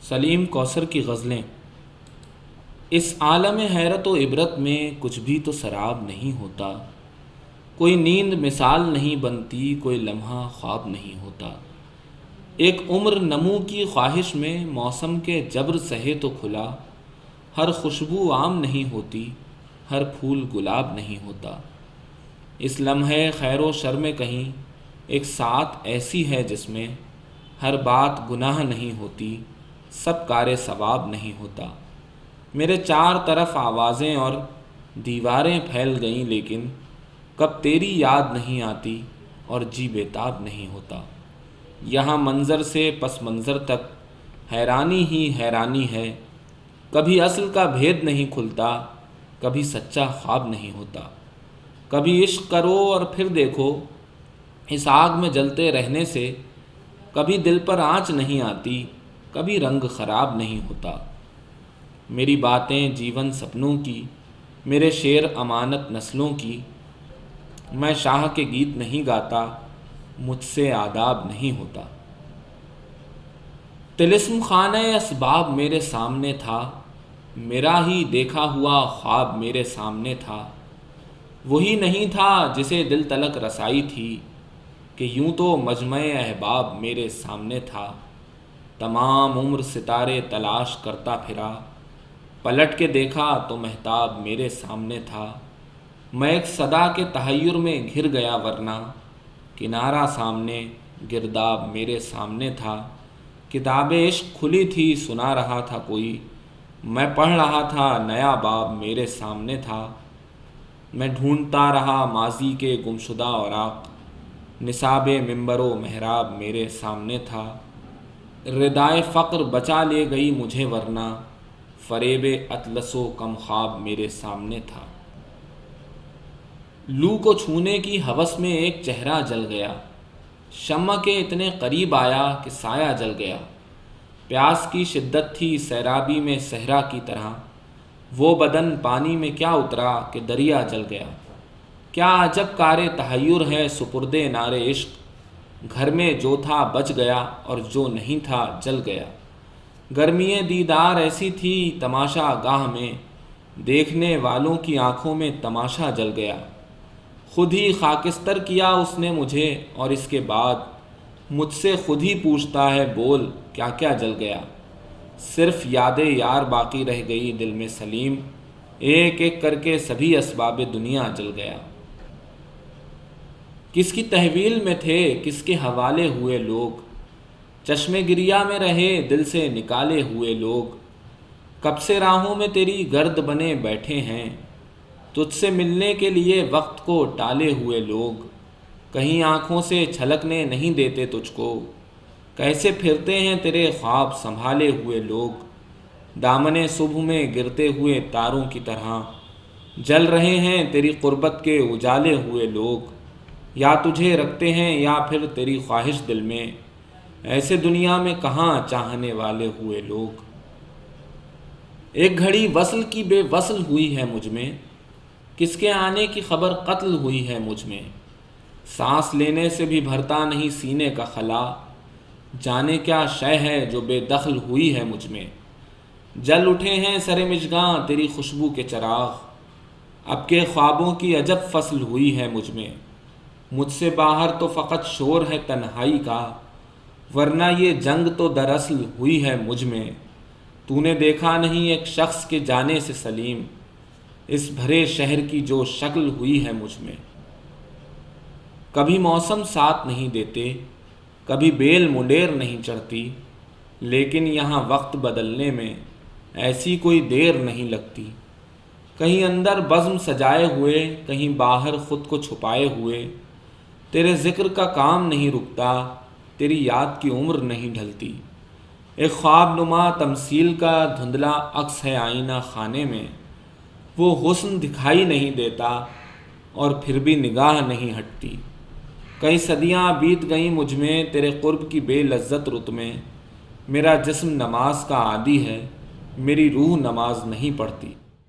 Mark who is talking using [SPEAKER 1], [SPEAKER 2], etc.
[SPEAKER 1] سلیم کوثر کی غزلیں۔ اس عالم حیرت و عبرت میں کچھ بھی تو سراب نہیں ہوتا، کوئی نیند مثال نہیں بنتی، کوئی لمحہ خواب نہیں ہوتا۔ ایک عمر نمو کی خواہش میں موسم کے جبر سہے تو کھلا، ہر خوشبو عام نہیں ہوتی، ہر پھول گلاب نہیں ہوتا۔ اس لمحے خیر و شر میں کہیں ایک ساتھ ایسی ہے جس میں ہر بات گناہ نہیں ہوتی، سب کار ثواب نہیں ہوتا۔ میرے چار طرف آوازیں اور دیواریں پھیل گئیں، لیکن کب تیری یاد نہیں آتی اور جی بےتاب نہیں ہوتا۔ یہاں منظر سے پس منظر تک حیرانی ہی حیرانی ہے، کبھی اصل کا بھید نہیں کھلتا، کبھی سچا خواب نہیں ہوتا۔ کبھی عشق کرو اور پھر دیکھو، اس آگ میں جلتے رہنے سے کبھی دل پر آنچ نہیں آتی، کبھی رنگ خراب نہیں ہوتا۔ میری باتیں جیون سپنوں کی، میرے شعر امانت نسلوں کی۔ میں شاہ کے گیت نہیں گاتا، مجھ سے آداب نہیں ہوتا۔ طلسم خانہ اسباب میرے سامنے تھا، میرا ہی دیکھا ہوا خواب میرے سامنے تھا۔ وہی نہیں تھا جسے دل تلک رسائی تھی، کہ یوں تو مجمع احباب میرے سامنے تھا۔ تمام عمر ستارے تلاش کرتا پھرا، پلٹ کے دیکھا تو مہتاب میرے سامنے تھا۔ میں ایک صدا کے تحیر میں گھر گیا، ورنہ کنارہ سامنے گرداب میرے سامنے تھا۔ کتاب عشق کھلی تھی، سنا رہا تھا کوئی، میں پڑھ رہا تھا، نیا باب میرے سامنے تھا۔ میں ڈھونڈتا رہا ماضی کے گمشدہ اوراق، نصاب منبر و محراب میرے سامنے تھا۔ ردائے فقر بچا لے گئی مجھے، ورنہ فریب اطلس و کم خواب میرے سامنے تھا۔ لو کو چھونے کی ہوس میں ایک چہرہ جل گیا، شمع کے اتنے قریب آیا کہ سایہ جل گیا۔ پیاس کی شدت تھی سیرابی میں صحرا کی طرح، وہ بدن پانی میں کیا اترا کہ دریا جل گیا۔ کیا عجب کار تحیر ہے سپرد نار عشق، گھر میں جو تھا بچ گیا اور جو نہیں تھا جل گیا۔ گرمی دیدار ایسی تھی تماشا گاہ میں، دیکھنے والوں کی آنکھوں میں تماشا جل گیا۔ خود ہی خاکستر کیا اس نے مجھے، اور اس کے بعد مجھ سے خود ہی پوچھتا ہے، بول کیا کیا جل گیا۔ صرف یاد یار باقی رہ گئی دل میں سلیم، ایک ایک کر کے سبھی اسباب دنیا جل گیا۔ کس کی تحویل میں تھے، کس کے حوالے ہوئے لوگ، چشم گریا میں رہے دل سے نکالے ہوئے لوگ۔ کب سے راہوں میں تیری گرد بنے بیٹھے ہیں، تجھ سے ملنے کے لیے وقت کو ٹالے ہوئے لوگ۔ کہیں آنکھوں سے چھلکنے نہیں دیتے تجھ کو، کیسے پھرتے ہیں تیرے خواب سنبھالے ہوئے لوگ۔ دامن صبح میں گرتے ہوئے تاروں کی طرح جل رہے ہیں تیری قربت کے اجالے ہوئے لوگ۔ یا تجھے رکھتے ہیں یا پھر تیری خواہش دل میں، ایسے دنیا میں کہاں چاہنے والے ہوئے لوگ۔ ایک گھڑی وصل کی بے وصل ہوئی ہے مجھ میں، کس کے آنے کی خبر قتل ہوئی ہے مجھ میں۔ سانس لینے سے بھی بھرتا نہیں سینے کا خلا، جانے کیا شے ہے جو بے دخل ہوئی ہے مجھ میں۔ جل اٹھے ہیں سر مژگاں تیری خوشبو کے چراغ، اب کے خوابوں کی عجب فصل ہوئی ہے مجھ میں۔ مجھ سے باہر تو فقط شور ہے تنہائی کا، ورنہ یہ جنگ تو دراصل ہوئی ہے مجھ میں۔ تو نے دیکھا نہیں ایک شخص کے جانے سے سلیم، اس بھرے شہر کی جو شکل ہوئی ہے مجھ میں۔ کبھی موسم ساتھ نہیں دیتے، کبھی بیل منڈیر نہیں چڑھتی، لیکن یہاں وقت بدلنے میں ایسی کوئی دیر نہیں لگتی۔ کہیں اندر بزم سجائے ہوئے، کہیں باہر خود کو چھپائے ہوئے، تیرے ذکر کا کام نہیں رکتا، تیری یاد کی عمر نہیں ڈھلتی۔ ایک خواب نما تمثیل کا دھندلا عکس ہے آئینہ خانے میں، وہ حسن دکھائی نہیں دیتا اور پھر بھی نگاہ نہیں ہٹتی۔ کئی صدیاں بیت گئیں مجھ میں تیرے قرب کی بے لذت رت میں، میرا جسم نماز کا عادی ہے، میری روح نماز نہیں پڑھتی۔